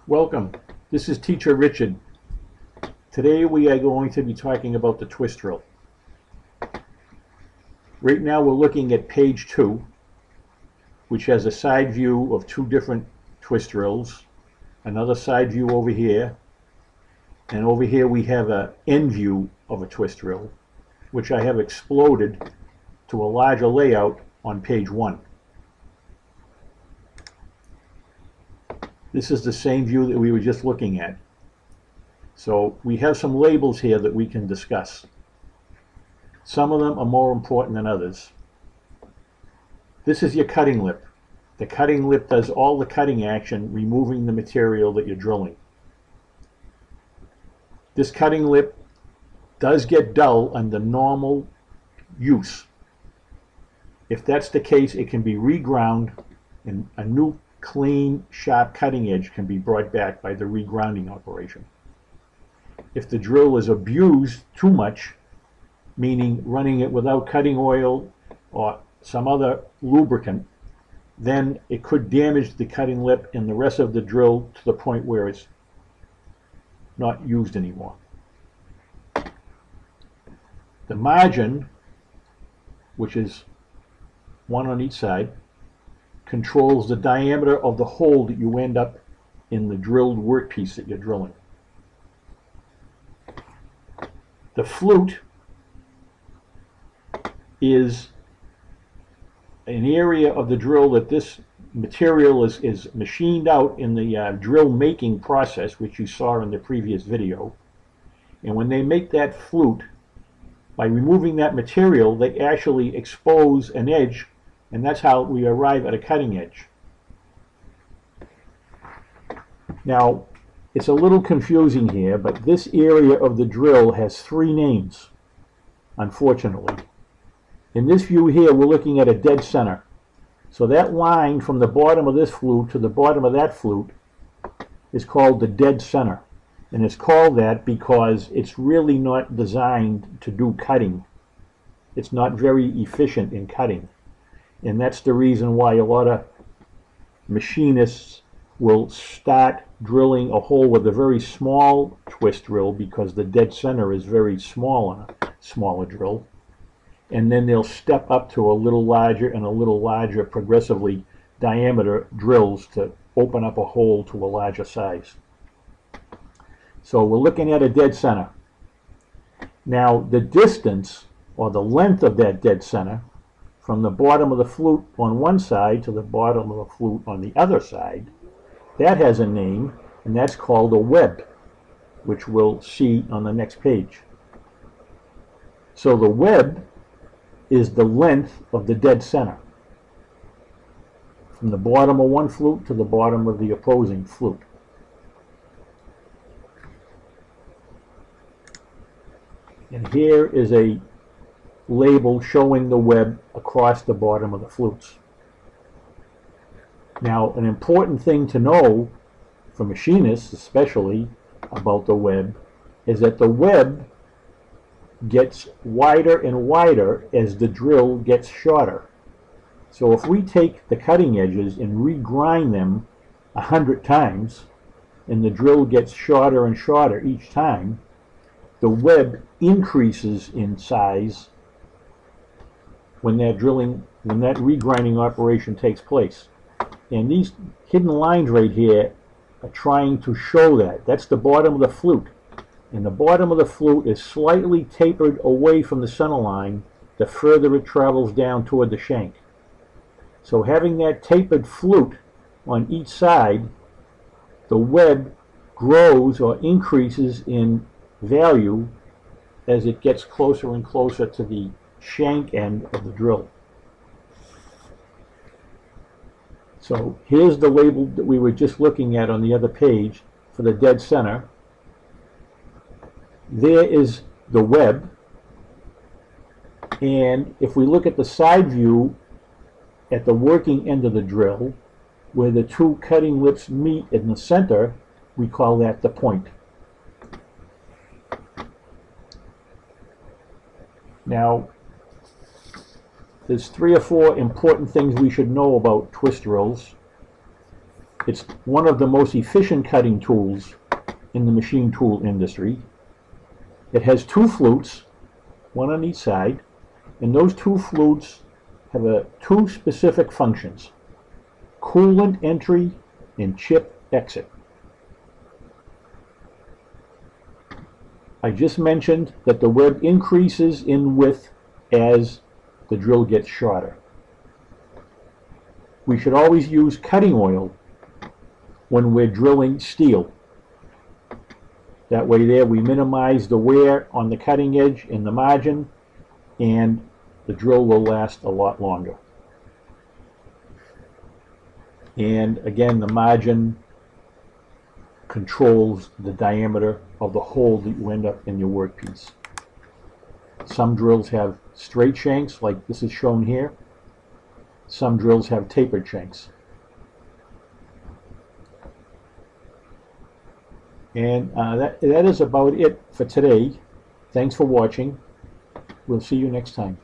Welcome. This is Teacher Richard. Today we are going to be talking about the twist drill. Right now we're looking at page 2, which has a side view of two different twist drills, another side view over here, and over here we have an end view of a twist drill, which I have exploded to a larger layout on page 1. This is the same view that we were just looking at. So we have some labels here that we can discuss. Some of them are more important than others. This is your cutting lip. The cutting lip does all the cutting action, removing the material that you're drilling. This cutting lip does get dull under normal use. If that's the case, it can be reground and a new clean, sharp cutting edge can be brought back by the regrounding operation. If the drill is abused too much, meaning running it without cutting oil or some other lubricant, then it could damage the cutting lip and the rest of the drill to the point where it's not used anymore. The margin, which is one on each side, controls the diameter of the hole that you end up in the drilled workpiece that you're drilling. The flute is an area of the drill that this material is machined out in the drill making process, which you saw in the previous video. And when they make that flute, by removing that material, they actually expose an edge, and that's how we arrive at a cutting edge. Now, it's a little confusing here, but this area of the drill has 3 names, unfortunately. In this view here, we're looking at a dead center. So that line from the bottom of this flute to the bottom of that flute is called the dead center. And it's called that because it's really not designed to do cutting. It's not very efficient in cutting. And that's the reason why a lot of machinists will start drilling a hole with a very small twist drill because the dead center is very small on a smaller drill. And then they'll step up to a little larger and a little larger progressively diameter drills to open up a hole to a larger size. So we're looking at a dead center. Now the distance or the length of that dead center from the bottom of the flute on one side to the bottom of the flute on the other side, that has a name, and that's called a web, which we'll see on the next page. So the web is the length of the dead center, from the bottom of one flute to the bottom of the opposing flute. And here is a label showing the web across the bottom of the flutes. Now, an important thing to know for machinists, especially about the web, is that the web gets wider and wider as the drill gets shorter. So if we take the cutting edges and regrind them 100 times, and the drill gets shorter and shorter each time, the web increases in size when that regrinding operation takes place. And these hidden lines right here are trying to show that. That's the bottom of the flute. And the bottom of the flute is slightly tapered away from the center line the further it travels down toward the shank. So having that tapered flute on each side, the web grows or increases in value as it gets closer and closer to the shank end of the drill. So here's the label that we were just looking at on the other page for the dead center. There is the web, and if we look at the side view at the working end of the drill, where the two cutting lips meet in the center, we call that the point. Now, there's 3 or 4 important things we should know about twist drills. It's one of the most efficient cutting tools in the machine tool industry. It has two flutes, one on each side, and those two flutes have two specific functions: coolant entry and chip exit. I just mentioned that the web increases in width as the drill gets shorter. We should always use cutting oil when we're drilling steel. That way there we minimize the wear on the cutting edge and the margin, and the drill will last a lot longer. And again, the margin controls the diameter of the hole that you end up in your workpiece. Some drills have straight shanks, like this is shown here. Some drills have tapered shanks. And that is about it for today. Thanks for watching. We'll see you next time.